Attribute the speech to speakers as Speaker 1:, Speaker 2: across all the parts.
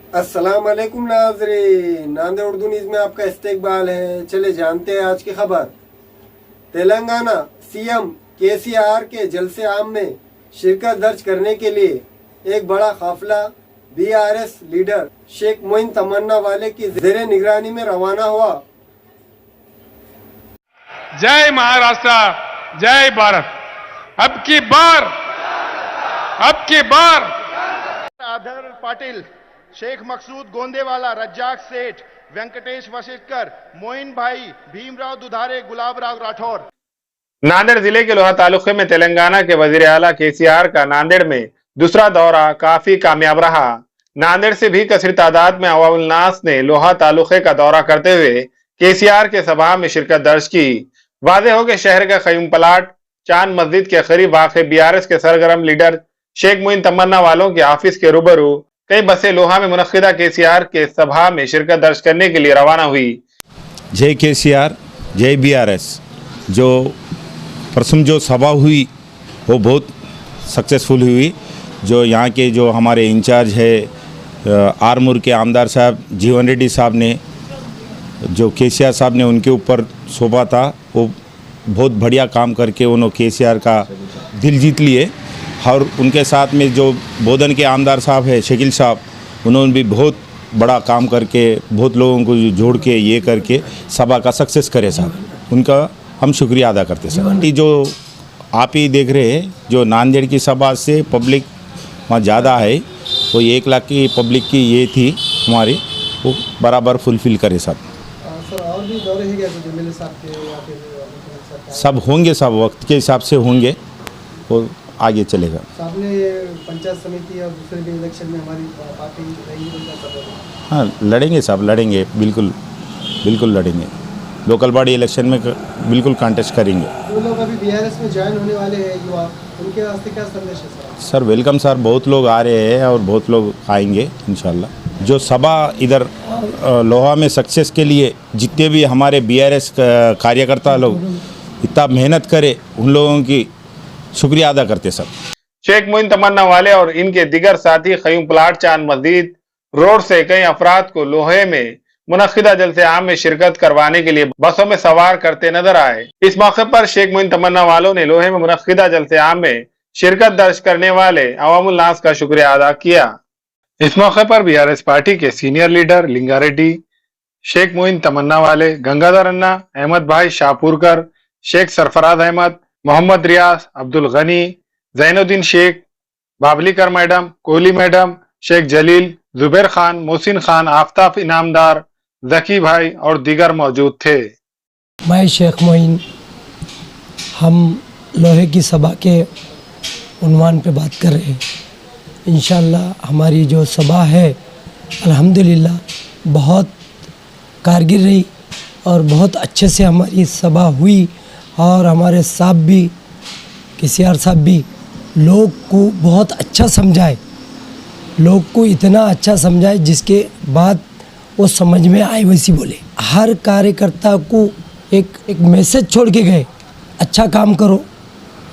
Speaker 1: अस्सलाम वालेकुम नाज़रीन, नांदेड़ उर्दू न्यूज़ में आपका इस्तकबाल है। चले जानते हैं आज की खबर। तेलंगाना सीएम केसीआर के जलसे आम में शिरकत दर्ज करने के लिए एक बड़ा काफिला बीआरएस लीडर शेख मोइन तमन्ना वाले की ज़ेरे निगरानी में रवाना हुआ।
Speaker 2: जय महाराष्ट्र, जय भारत। अब की बार
Speaker 3: आदर पाटिल, शेख मकसूद गोंदेवाला, रज्जाक सेठ, वेंकटेश वशिष्कर, मोइन भाई, भीमराव दुधारे, गुलाबराव राठौर।
Speaker 2: नांदेड़ जिले के लोहा तालुके में तेलंगाना के वजीर आला केसीआर का नांदेड़ में दूसरा दौरा काफी कामयाब रहा। नांदेड़ से भी कसीर तादाद में अवामुल नास ने लोहा तालुके का दौरा करते हुए केसीआर के सभा में शिरकत दर्ज की। वाज़ेह हो कि शहर का खयूम प्लाट चांद मस्जिद के करीब वाक़े बीआरएस के सरगर्म लीडर शेख मोइन तमन्ना वालों के ऑफिस के रूबरू कई बसें लोहा में मुनक्किदा केसीआर के सभा में शिरकत दर्ज करने के लिए रवाना हुई।
Speaker 4: जय केसीआर, जय बीआरएस। जो परसों जो सभा हुई वो बहुत सक्सेसफुल हुई। जो यहाँ के जो हमारे इंचार्ज है आरमूर के आमदार साहब जीवन रेड्डी साहब ने जो केसीआर साहब ने उनके ऊपर सौंपा था, वो बहुत बढ़िया काम करके उन्होंने केसीआर का दिल जीत लिए। और उनके साथ में जो बोधन के आमदार साहब है शकील साहब, उन्होंने भी बहुत बड़ा काम करके बहुत लोगों को जोड़ के ये करके सभा का सक्सेस करे साहब, उनका हम शुक्रिया अदा करते सर। जो आप ही देख रहे हैं, जो नांदेड़ की सभा से पब्लिक वहाँ ज़्यादा है, वो 1 लाख की पब्लिक की ये थी हमारी, वो बराबर फुलफिल करे साहब।
Speaker 1: सर और भी दौरे हैं क्या एमएलए साहब के या फिर
Speaker 4: सब होंगे, सब वक्त के हिसाब से होंगे, वो आगे चलेगा।
Speaker 1: साहब ने पंचायत समिति और दूसरे भी इलेक्शन में हमारी पार्टी रहेगी।
Speaker 4: हाँ लड़ेंगे साहब, लड़ेंगे, बिल्कुल लड़ेंगे। लोकल बॉडी इलेक्शन में बिल्कुल कॉन्टेस्ट करेंगे।
Speaker 1: जो लोग अभी बीआरएस में ज्वाइन होने वाले हैं युवा, उनके वास्ते क्या संदेश है सर?
Speaker 4: सर वेलकम सर, बहुत लोग आ रहे हैं और बहुत लोग आएंगे इंशाल्लाह। जो सभा इधर लोहा में सक्सेस के लिए जितने भी हमारे बीआरएस कार्यकर्ता लोग इतना मेहनत करे, उन लोगों की शुक्रिया अदा करते सब।
Speaker 2: शेख मोइन तमन्ना वाले और इनके दिगर साथी खयूम प्लाट चांद मस्जिद रोड से कई अफराद को लोहे में मुनक्किदा जलसे आम में शिरकत करवाने के लिए बसों में सवार करते नजर आए। इस मौके पर शेख मोइन तमन्ना वालों ने लोहे में मुनक्किदा जलसे आम में शिरकत दर्ज करने वाले अवामुल नास का शुक्रिया अदा किया। इस मौके पर बीआरएस पार्टी के सीनियर लीडर लिंगा रेड्डी, शेख मोइन तमन्ना वाले, गंगाधर अन्ना, अहमद भाई शाहपुरकर, शेख सरफराज अहमद, मोहम्मद रियाज, अब्दुल गनी, जैनुद्दीन शेख, बाबलीकर मैडम, कोहली मैडम, शेख जलील, जुबैर खान, मोहसिन खान, आफ्ताब इनामदार, जकी भाई और दीगर मौजूद थे।
Speaker 5: मैं शेख मोइन, हम लोहे की सभा के उन्वान पे बात कर रहे हैं। इंशाअल्लाह हमारी जो सभा है अल्हम्दुलिल्लाह बहुत कारगर रही और बहुत अच्छे से हमारी सभा हुई। और हमारे साहब भी, केसीआर साहब भी लोग को बहुत अच्छा समझाए, लोग को इतना अच्छा समझाए जिसके बाद वो समझ में आए वैसी बोले। हर कार्यकर्ता को एक मैसेज छोड़ के गए, अच्छा काम करो,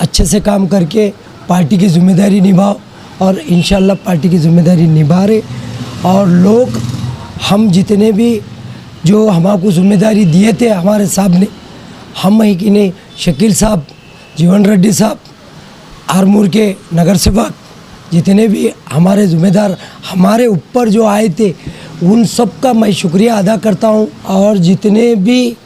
Speaker 5: अच्छे से काम करके पार्टी की जिम्मेदारी निभाओ। और इंशाल्लाह पार्टी की जिम्मेदारी निभा रहे। और लोग हम जितने भी जो हमको जिम्मेदारी दिए थे हमारे साहब ने, हम ही कि नहीं, शकील साहब, जीवन रेड्डी साहब, आरमूर के नगर सेवक, जितने भी हमारे ज़िम्मेदार हमारे ऊपर जो आए थे, उन सब का मैं शुक्रिया अदा करता हूं। और जितने भी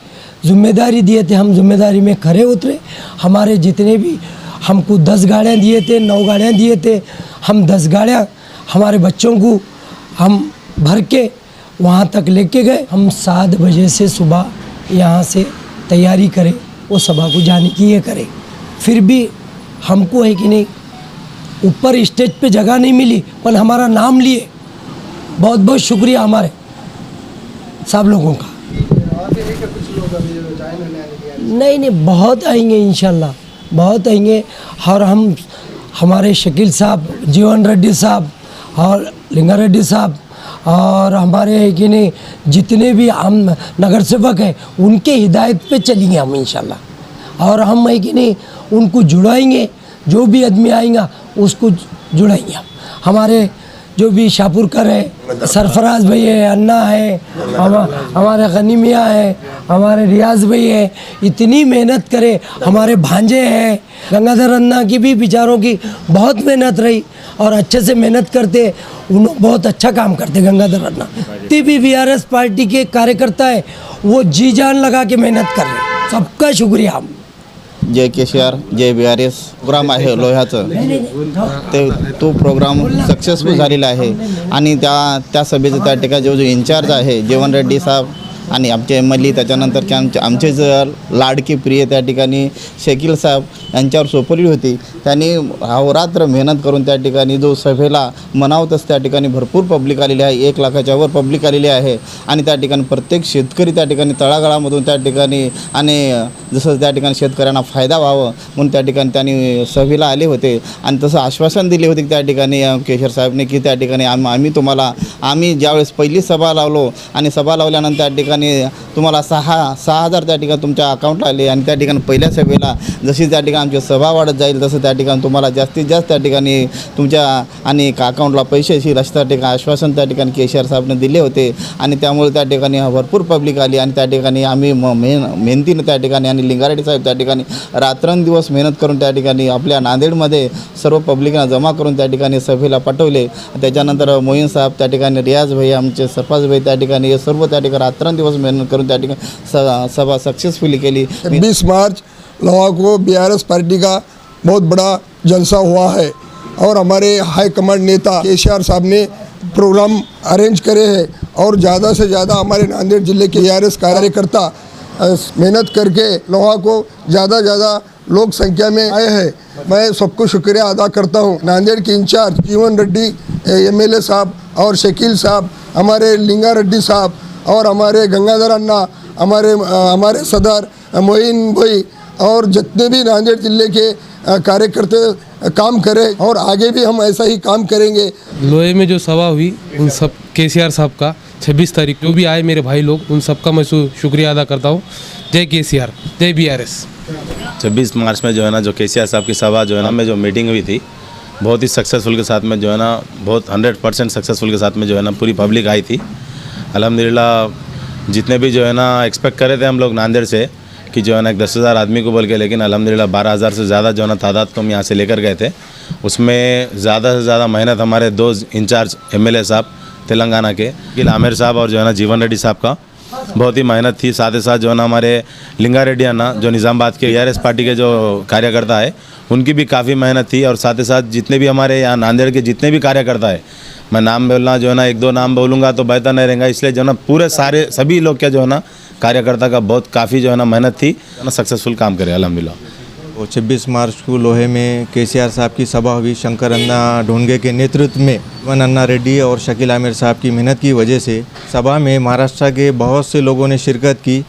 Speaker 5: जिम्मेदारी दिए थे हम जिम्मेदारी में खरे उतरे। हमारे जितने भी हमको 10 गाड़ियाँ दिए थे, 9 गाड़ियाँ दिए थे, हम 10 गाड़ियाँ हमारे बच्चों को हम भर के वहाँ तक लेके गए। हम 7 बजे से सुबह यहाँ से तैयारी करें, वो सभा को जाने की ये करें। फिर भी हमको है कि नहीं, ऊपर स्टेज पे जगह नहीं मिली, पर हमारा नाम लिए। बहुत बहुत शुक्रिया हमारे सब लोगों का। नहीं, बहुत आएंगे इंशाल्लाह, बहुत आएंगे। और हम हमारे शकील साहब, जीवन रेड्डी साहब और लिंगा रेड्डी साहब और हमारे है कि नहीं जितने भी हम नगर सेवक हैं, उनके हिदायत पे चलेंगे हम इंशाल्लाह। और हम है कि नहीं उनको जुड़ाएंगे, जो भी आदमी आएगा उसको जुड़ाएंगे हम। हमारे जो भी शाहपुरकर है, सरफराज भाई है, अन्ना है, हमारे गनी मियाँ है, हमारे रियाज भाई है, इतनी मेहनत करे, हमारे भांजे हैं, गंगाधर अन्ना की भी बेचारों की बहुत मेहनत रही और अच्छे से मेहनत करते, उन्होंने बहुत अच्छा काम करते गंगाधर अन्ना। भी बीआरएस पार्टी के कार्यकर्ता है वो जी जान लगा के मेहनत कर रहे, सबका शुक्रिया। हम
Speaker 6: जय केसीआर जय बीआरएस प्रोग्राम आहे लोह्याचं ते तो प्रोग्राम सक्सेसफुल झालेला आहे आणि त्या सभेचं त्या ठिकाणी जो इन्चार्ज आहे जीवन रेड्डी साहेब आणि आमचे एमएलए त्याच्यानंतर आमचेच लाडके प्रिय त्या ठिकाणी शकील साहेब यांच्यावर सोपवली होती। त्यांनी अहोरात्र मेहनत करून त्या ठिकाणी जो सभेला मनावतच त्या ठिकाणी भरपूर पब्लिक आलेली आहे, 1 लाखाच्या वर पब्लिक आलेली आहे आणि त्या ठिकाणी प्रत्येक शेतकरी त्या ठिकाणी तळागाळामधून त्या ठिकाणी आणि जसं त्या ठिकाणी शेतकऱ्यांना फायदा व्हावं म्हणून त्या ठिकाणी त्यांनी सभेला आले होते आणि तसं आश्वासन दिले होते की त्या ठिकाणी केशर साहेबने की त्या ठिकाणी आम्ही ज्यावेळेस पहिली सभा लावलो आणि सभा लावल्यानंतर त्या ठिकाणी तुम्हाला 6,000 त्या ठिकाणी तुमच्या अकाउंटला आले आणि त्या ठिकाणी पहिल्या सभेला जशी त्या ठिकाणी आमची सभा वाढत जाईल तसं त्या ठिकाणी तुम्हाला जास्तीत जास्त त्या ठिकाणी तुमच्या आणि अकाउंटला पैसे येतील असं त्या ठिकाणी आश्वासन त्या ठिकाणी केशर साहेबने दिले होते आणि त्यामुळे त्या ठिकाणी भरपूर पब्लिक आली आणि त्या ठिकाणी आम्ही मेहनतीनं त्या ठिकाणी आणि लिंगारेड्डी साहेब त्या ठिकाणी रात्रंदिवस मेहनत करून त्या ठिकाणी आपल्या नांदेडमध्ये सर्व पब्लिकना जमा करून त्या ठिकाणी सभेला पाठवले। त्याच्यानंतर मोहीन साहेब त्या ठिकाणी रियाज भाई आमचे सरपंच भाई त्या ठिकाणी हे सर्व त्या ठिकाणी रात्रंदिवस मेहनत करून त्या ठिकाणी सभा सक्सेसफुली केली।
Speaker 7: 20 मार्च लोहा को बीआरएस पार्टी का बहुत बड़ा जलसा हुआ है और हमारे हाई कमांड नेता केसीआर साहब ने प्रोग्राम अरेंज करे हैं और ज़्यादा से ज़्यादा हमारे नांदेड़ जिले के बीआरएस कार्यकर्ता मेहनत करके लोहा को ज़्यादा लोक संख्या में आए हैं। मैं सबको शुक्रिया अदा करता हूँ। नांदेड़ के इंचार्ज जीवन रेड्डी एमएलए साहब और शकील साहब, हमारे लिंगा रेड्डी साहब और हमारे गंगाधर अन्ना, हमारे सदर मोइन भाई और जितने भी नांदेड़ जिले के कार्यकर्ता काम करें और आगे भी हम ऐसा ही काम करेंगे।
Speaker 8: लोहे में जो सभा हुई उन सब केसीआर साहब का 26 तारीख जो भी आए मेरे भाई लोग उन सबका मैं शुक्रिया अदा करता हूँ। जय केसीआर जय बीआरएस।
Speaker 4: 26 मार्च में जो है ना जो केसीआर साहब की सभा जो है ना में जो मीटिंग हुई थी बहुत ही सक्सेसफुल के साथ में जो है ना बहुत 100% सक्सेसफुल के साथ में जो है ना पूरी पब्लिक आई थी। अल्हम्दुलिल्लाह जितने भी जो है ना एक्सपेक्ट करे थे हम लोग नांदेड़ से कि जो है ना 10,000 आदमी को बोल के, लेकिन अल्हम्दुलिल्लाह 12,000 से ज़्यादा जो है ना तादाद को हम यहाँ से लेकर गए थे। उसमें ज़्यादा से ज़्यादा मेहनत हमारे 2 इंचार्ज एमएलए साहब तेलंगाना के गिल आमिर साहब और जो है ना जीवन रेड्डी साहब का बहुत ही मेहनत थी। साथ ही साथ जो है ना हमारे लिंगा रेड्डी अन्ना जो निज़ामाबाद के बीआरएस पार्टी के जो कार्यकर्ता है उनकी भी काफ़ी मेहनत थी और साथ ही साथ जितने भी हमारे यहाँ नांदेड़ के जितने भी कार्यकर्ता है, मैं नाम बोलना जो है ना 1-2 नाम बोलूँगा तो बेहतर नहीं रहेगा, इसलिए जो है ना पूरे सभी लोग क्या जो है ना कार्यकर्ता का बहुत काफ़ी जो है ना मेहनत थी ना सक्सेसफुल काम करे अल्हम्दुलिल्लाह।
Speaker 9: 26 मार्च को लोहे में केसीआर साहब की सभा हुई। शंकर अन्ना ढोंगे के नेतृत्व में जीवन अन्ना रेड्डी और शकील आमिर साहब की मेहनत की वजह से सभा में महाराष्ट्र के बहुत से लोगों ने शिरकत की।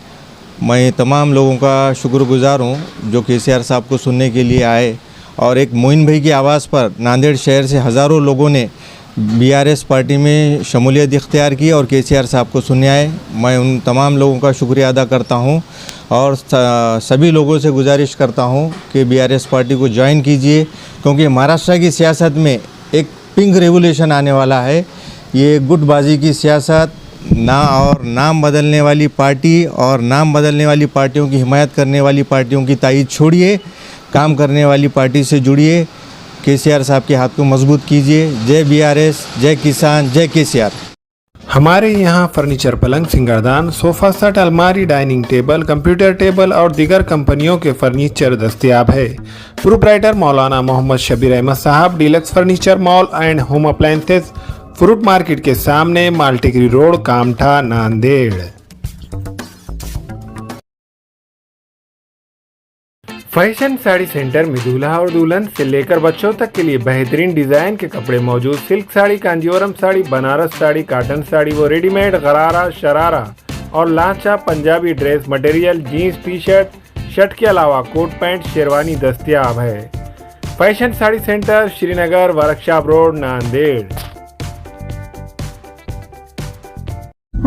Speaker 9: मैं तमाम लोगों का शुक्रगुजार हूँ जो केसीआर साहब को सुनने के लिए आए और एक मोइन भाई की आवाज़ पर नांदेड़ शहर से हज़ारों लोगों ने बीआरएस पार्टी में शमूलियत इख्तियार की और केसीआर साहब को सुनने आए। मैं उन तमाम लोगों का शुक्रिया अदा करता हूं और सभी लोगों से गुजारिश करता हूं कि बीआरएस पार्टी को ज्वाइन कीजिए क्योंकि महाराष्ट्र की सियासत में एक पिंक रेवोल्यूशन आने वाला है। ये गुटबाजी की सियासत और नाम बदलने वाली पार्टी और नाम बदलने वाली पार्टियों की हिमायत करने वाली पार्टियों की तायीद छोड़िए, काम करने वाली पार्टी से जुड़िए, केसीआर साहब के हाथ को मजबूत कीजिए। जय बीआरएस, जय किसान, जय केसीआर।
Speaker 10: हमारे यहाँ फर्नीचर, पलंग, सिंगारदान, सोफा सेट, अलमारी, डाइनिंग टेबल, कंप्यूटर टेबल और दीगर कंपनियों के फर्नीचर दस्तयाब है। प्रोप्राइटर मौलाना मोहम्मद शबीर अहमद साहब, deluxe furniture mall and home appliances, fruit market के सामने, Maltigiri road, Kamtha, Nanded. Fashion sari centre में दूल्हा और दुल्हन से लेकर बच्चों तक के लिए बेहतरीन डिजाइन के कपड़े मौजूद। सिल्क साड़ी, कांजीवरम साड़ी, बनारस साड़ी, कॉटन साड़ी व रेडीमेड गरारा, शरारा और लाचा Punjabi dress material, jeans, T shirt के अलावा कोट पैंट, शेरवानी दस्तयाब है। Fashion sari centre, Srinagar, workshop road, Nanded.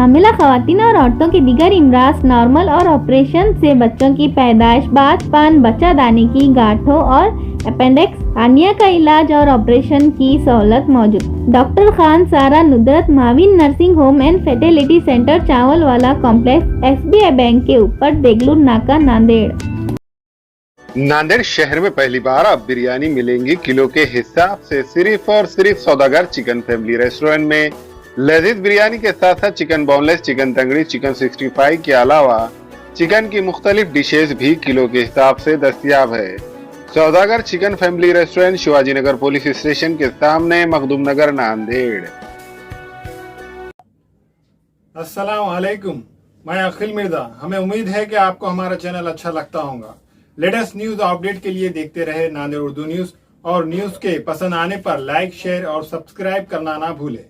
Speaker 11: हामिला खवातीन और औरतों के दीगर इमराज, नॉर्मल और ऑपरेशन से बच्चों की पैदाइश, बात पान, बच्चा दाने की गांठों और अपेंडिक्स हार्निया का इलाज और ऑपरेशन की सहूलत मौजूद। डॉक्टर खान सारा नुदरत माविन nursing home and fertility centre, चावल वाला कॉम्प्लेक्स, SBI बैंक के ऊपर, देगलूर नाका, नांदेड़।
Speaker 2: नांदेड़ शहर में पहली बार अब बिरयानी मिलेंगी किलो के हिसाब से सिर्फ और सिर्फ सौदागर चिकन फैमिली रेस्टोरेंट में। लजीज बिरयानी के साथ साथ चिकन बोनलेस, चिकन तंगड़ी, चिकन 65 के अलावा चिकन की मुख्तलिफ डिशेज भी किलो के हिसाब से दस्तयाब है। सौदागर chicken family restaurant, Shivaji Nagar police station के सामने, मखदूम नगर, नांदेड़।
Speaker 10: अस्सलाम वालेकुम, मैं अखिल मिर्जा। हमें उम्मीद है कि आपको हमारा चैनल अच्छा लगता होगा। लेटेस्ट न्यूज अपडेट के लिए देखते रहे नांदेड़ उर्दू न्यूज, और न्यूज के पसंद आने पर लाइक, शेयर और सब्सक्राइब करना ना भूलें।